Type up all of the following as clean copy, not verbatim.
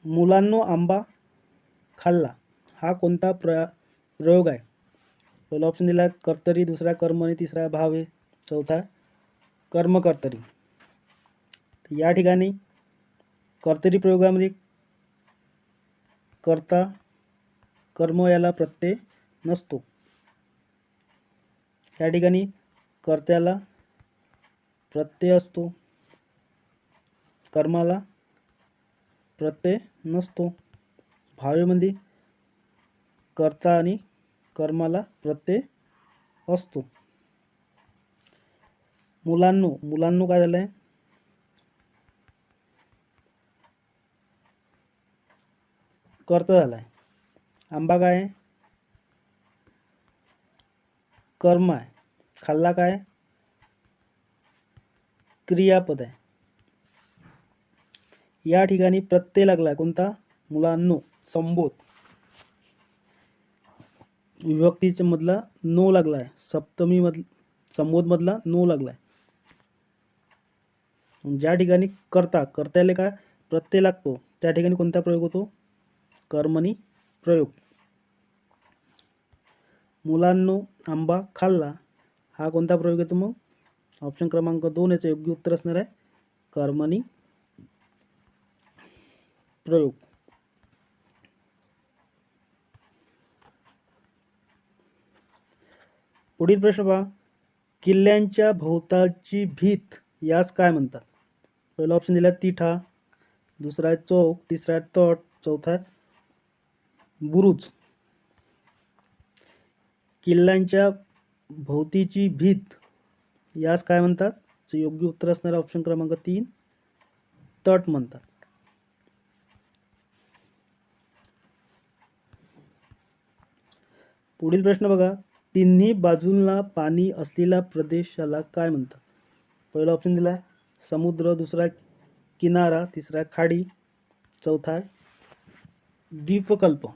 मुलांनो आंबा खाल्ला हा कोणता प्रयोग आहे? पहिला ऑप्शन दिला आहे कर्तरी, दुसरा कर्मणी, तिसरा भावे, चौथा कर्मकर्तरी. या ठिकाणी कर्तरी प्रयोगामध्ये कर्ता कर्म याला प्रत्यय नसतो. या ठिकाणी कर्त्याला प्रत्यय असतो, कर्माला प्रत्यय नसतो. भावेमध्ये कर्ता आणि कर्माला प्रत्यय असतो. मुलांनो, मुलांनो काय झालंय? कर्ता झालाय. आंबा काय आहे? कर्म आहे. खाल्ला काय? क्रियापद आहे. या ठिकाणी प्रत्यय लागलाय कोणता? मुलांनो, संबोध. विभक्तीच्या मधला नो लागलाय, सप्तमी मधला संबोध मधला नो लागलाय. ज्या ठिकाणी कर्त्याला काय प्रत्यय लागतो त्या ठिकाणी कोणता प्रयोग होतो? कर्मणी प्रयोग. मुलांनो आंबा खाल्ला हा कोणता प्रयोग येतो मग? ऑप्शन क्रमांक 2 याचं योग्य उत्तर असणार आहे कर्मणी प्रयोग. पुढील प्रश्न पहा, किल्ल्यांच्या भोवतालची भीत यास काय म्हणतात? पहिला ऑप्शन दिला तिठा, दुसरा आहे चौक, तिसरा आहे तट, चौथा आहे बुरुज. किल्ल्यांच्या भोवतीची भीत यास काय म्हणतात? योग्य उत्तर असणार ऑप्शन क्रमांक 3 तट म्हणतात. पुढील प्रश्न बघा, तिन्ही बाजूंना पाणी असलेल्या प्रदेशाला काय म्हणतात? पहिला ऑप्शन दिला आहे समुद्र, दुसरा किनारा, तिसरा खाडी, चौथा द्वीपकल्प.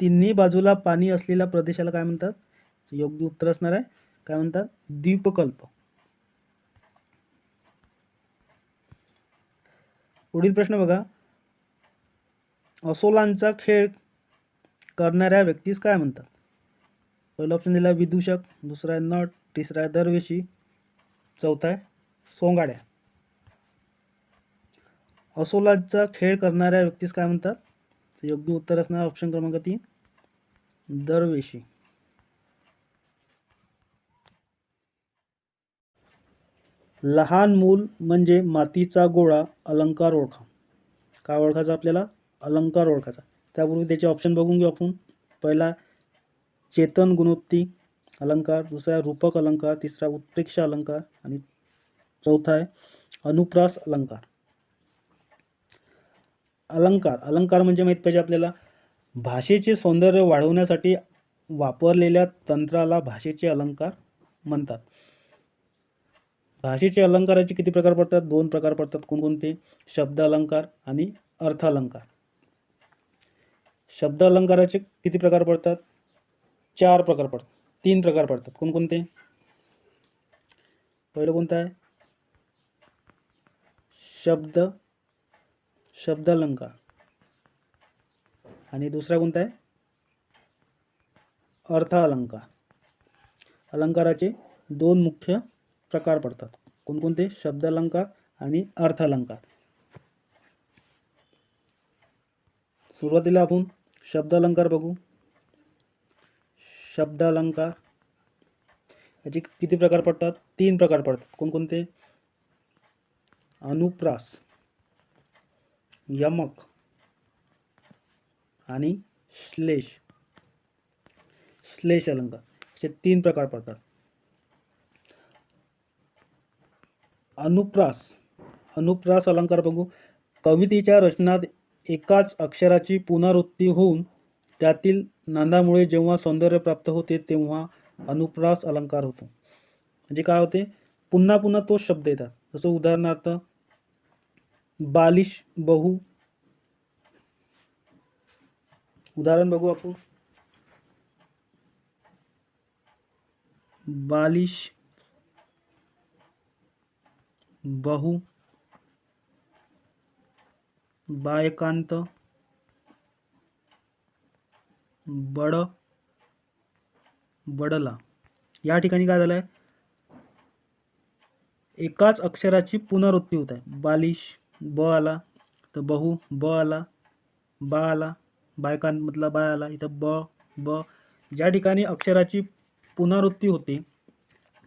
तिन्ही बाजूला पाणी असलेल्या प्रदेशाला काय म्हणतात? योग्य उत्तर असणार आहे काय म्हणतात? द्वीपकल्प. पुढील प्रश्न बघा, असोलांचा खेळ करणाऱ्या व्यक्तीस काय म्हणतात? पहिला ऑप्शन दिला विदूषक, दुसरा आहे नट, तिसरा आहे दरवेशी, चौथा आहे सोंगाड्या. असोलांचा खेळ करणाऱ्या व्यक्तीस काय म्हणतात? योग्य उत्तर असणार ऑप्शन क्रमांक 3 दरवेशी. लहान मूल म्हणजे मातीचा गोळा अलंकार ओळखा. काय ओळखायचा आपल्याला? अलंकार ओळखायचा. त्यापूर्वी त्याचे ऑप्शन बघून घेऊ आपण. पहिला चेतन गुणोत्ती अलंकार, दुसरा रूपक अलंकार, तिसरा उत्प्रेक्ष अलंकार आणि चौथा आहे अनुप्रास अलंकार. अलंकार म्हणजे माहित पाहिजे आपल्याला, भाषेचे सौंदर्य वाढवण्यासाठी वापरलेल्या तंत्राला भाषेचे अलंकार म्हणतात. भाषेचे अलंकाराचे किती प्रकार पडतात? 2 प्रकार पडतात. कोणकोणते? शब्द अलंकार आणि अर्थ अलंकार. शब्द अलंकाराचे किती प्रकार पडतात? 4 प्रकार पडतात. 3 प्रकार पडतात. कोणकोणते? पहिलं कोणतं आहे? शब्द अलंकार. आणि दुसरा कोणता आहे? अर्थ अलंकार. अलंकाराचे 2 मुख्य प्रकार पडतात. कोणकोणते? शब्द अलंकार आणि अर्थ अलंकार. सुरुवातीला आपण शब्द अलंकार बघू. शब्द अलंकार याचे किती प्रकार पडतात? 3 प्रकार पडतात. कोणकोणते? अनुप्रास, यमक आणि श्लेष अलंकार असे 3 प्रकार पडतात. अनुप्रास अलंकार बघू. कवितेच्या रचनात एकाच अक्षराची पुनरावृत्ती होऊन त्यातील नांदामुळे जेव्हा सौंदर्य प्राप्त होते तेव्हा अनुप्रास अलंकार होतो. म्हणजे काय होते? पुन्हा पुन्हा तोच शब्द येतात. जसं उदाहरणार्थ बालिश बहु. उदाहरण बघू आपण. बालिश बहु बायकांत, बड, बडला. या ठिकाणी काय झालंय, एकाच अक्षराची पुनरावृत्ती होत आहे. बालिश ब आला, तर बहु ब आला, बा आला, बायकांमधला बाय आला, इथं ब ब. ज्या ठिकाणी अक्षराची पुनरावृत्ती होते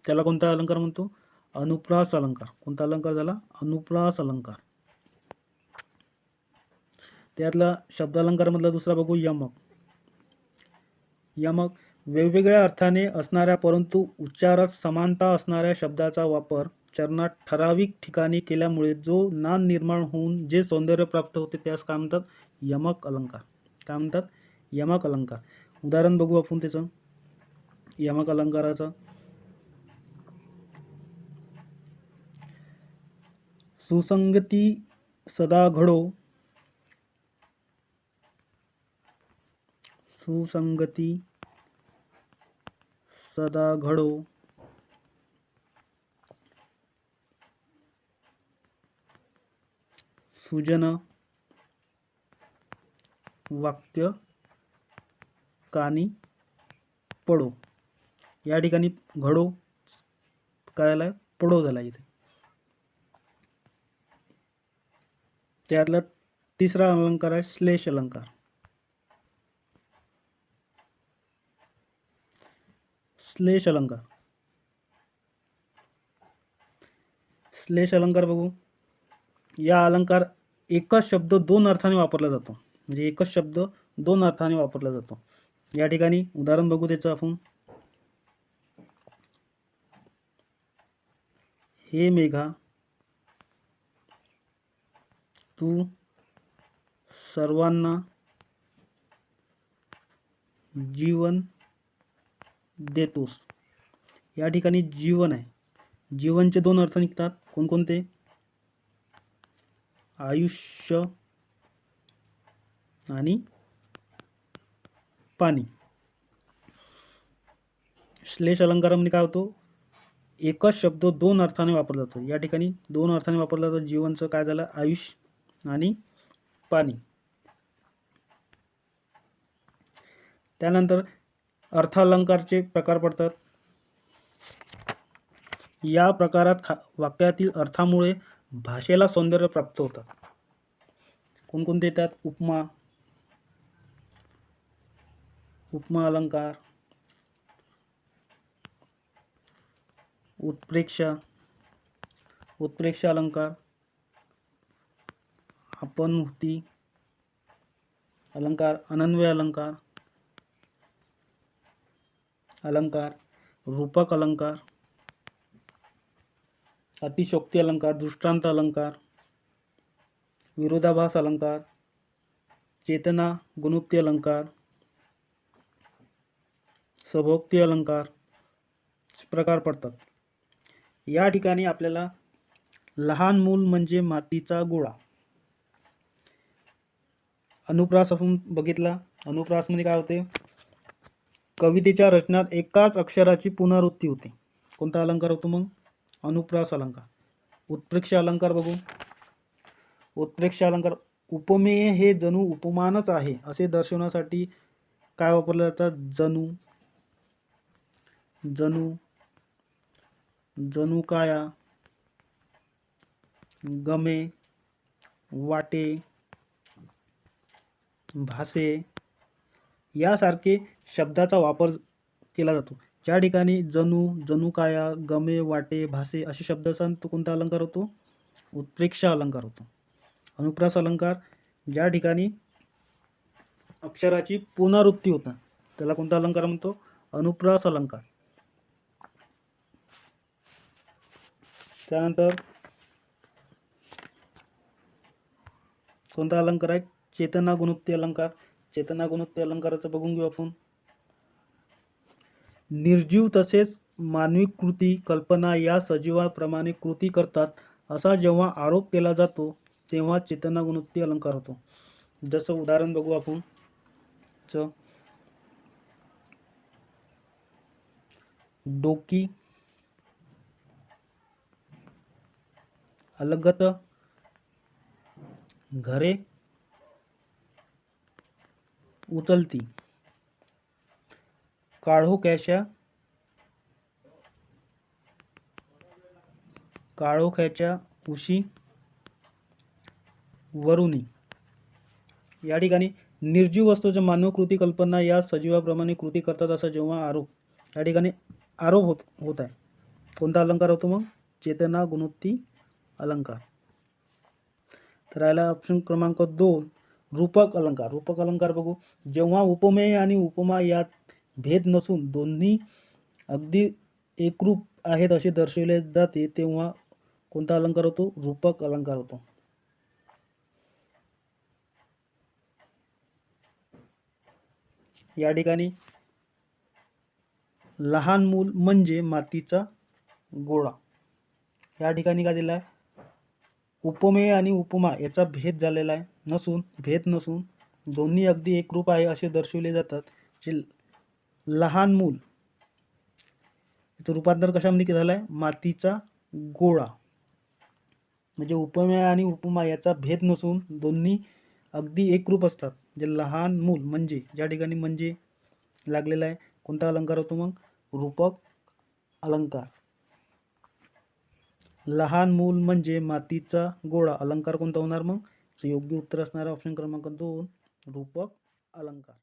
त्याला कोणता अलंकार म्हणतो? अनुप्रास अलंकार. कोणता अलंकार झाला? अनुप्रास अलंकार. त्यातला शब्दालंकारामधला दुसरा बघू, यमक. यमक वेगवेगळ्या अर्थाने असणाऱ्या परंतु उच्चारात समानता असणाऱ्या शब्दाचा वापर चरणात ठराविक ठिकाणी केल्यामुळे जो नाद निर्माण होऊन जे सौंदर्य प्राप्त होते त्यास काय म्हणतात? यमक अलंकार. काय म्हणतात? यमक अलंकार. उदाहरण बघू आपण त्याचं यमक अलंकाराचं. सुसंगती सदा घडो, सुसंगती सदा घडो, सुजन वाक्य कानी पडो. या ठिकाणी घडो काय आलाय? पडो झाला इथे. त्यातला तिसरा अलंकार आहे श्लेष अलंकार. श्लेष अलंकार. श्लेष अलंकार बघू. या अलंकार एकच शब्द दोन अर्थाने वापरला जातो. म्हणजे एकच शब्द दोन अर्थाने वापरला जातो. या ठिकाणी उदाहरण बघू त्याचं आपण. हे मेघा तू सर्वांना जीवन देतोस. या ठिकाणी जीवन आहे. जीवनचे दोन अर्थ निघतात. कोणकोणते? आयुष्य आणि पाणी. श्लेष अलंकारामध्ये काय होतो? एकच शब्द दोन अर्थाने वापरला जातो. या ठिकाणी दोन अर्थाने वापरला जातो. जीवनचं काय झालं? आयुष्य आणि पाणी. त्यानंतर अर्थालंकारचे प्रकार पडतात. या प्रकारात वाक्यातील अर्थामुळे भाषेला सौंदर्य प्राप्त होतात. कोणकोणते येतात? उपमा, उपमा अलंकार, उत्प्रेक्षा, उत्प्रेक्षा अलंकार, आपणहूती अलंकार, अनन्वय अलंकार, अलंकार, रूपक अलंकार, अतिशोक्ती अलंकार, दृष्टांत अलंकार, विरोधाभास अलंकार, चेतना गुणोक्ती अलंकार, सभोक्ती अलंकार प्रकार पडतात. या ठिकाणी आपल्याला लहान मूल म्हणजे मातीचा गोळा. अनुप्रास आपण बघितला. अनुप्रासमध्ये काय होते? कवितेच्या रचनात एकाच अक्षराची पुनरावृत्ती होते. कोणता अलंकार होतो मग? अनुप्रास अलंकार. उत्प्रेक्षा अलंकार बघू. उत्प्रेक्षा अलंकार उपमेय हे जणू उपमानच आहे असे दर्शवण्यासाठी काय वापरले जातात? जणू, जणू, जणू काया, गमे, वाटे, भासे यासारखे शब्दाचा वापर केला जातो. ज्या ठिकाणी जणू, जणू काया, गमे, वाटे, भासे असे शब्द असतात तो कोणता अलंकार होतो? उत्प्रेक्षा अलंकार होतो. अनुप्रास अलंकार ज्या ठिकाणी अक्षराची पुनरावृत्ती होतात त्याला कोणता अलंकार म्हणतो? अनुप्रास अलंकार. त्यानंतर कोणता अलंकार आहे? चेतना गुणोक्ती अलंकार. चेतना गुणोक्ती अलंकाराचं बघून घेऊ आपण. निर्जीव तसेच मानवी कृती, कल्पना या सजीवाप्रमाणे कृती करतात असा जेव्हा आरोप केला जातो तेव्हा चेतना गुणोक्ती अलंकार होतो. जसं उदाहरण बघू आपण. डोकी, अलगत, घरे, उचलती. काळोख्याच्या उशी वरुनी. या ठिकाणी निर्जीव वस्तूच्या मानव कृती कल्पना या सजीवाप्रमाणे कृती करतात असा जेव्हा आरोप, या ठिकाणी आरोप होत आहे. कोणता अलंकार होतो मग? चेतना गुणोत्ती अलंकार. तर राहिला ऑप्शन क्रमांक 2 रूपक अलंकार. रूपक अलंकार बघू. जेव्हा उपमेय आणि उपमा यात भेद नसून दोन्ही अगदी एकरूप आहेत असे दर्शविले जाते तेव्हा कोणता अलंकार होतो? रूपक अलंकार होतो. या ठिकाणी लहान मूल म्हणजे मातीचा गोळा. या ठिकाणी काय दिला आहे? उपमेय आणि उपमा याचा भेद नसून दोन्ही अगदी एकरूप आहे असे दर्शविले जातात. जे लहान मूल याचं रूपांतर कशामध्ये झालं आहे? मातीचा गोळा. म्हणजे उपमेय आणि उपमा याचा भेद नसून दोन्ही अगदी एकरूप असतात. जे लहान मूल म्हणजे, ज्या ठिकाणी म्हणजे लागलेला आहे, कोणता अलंकार होतो मग? रूपक अलंकार. लहान मूल म्हणजे मातीचा गोळा अलंकार कोणता होणार मग? योग्य उत्तर असणार ऑप्शन क्रमांक 2 रूपक अलंकार.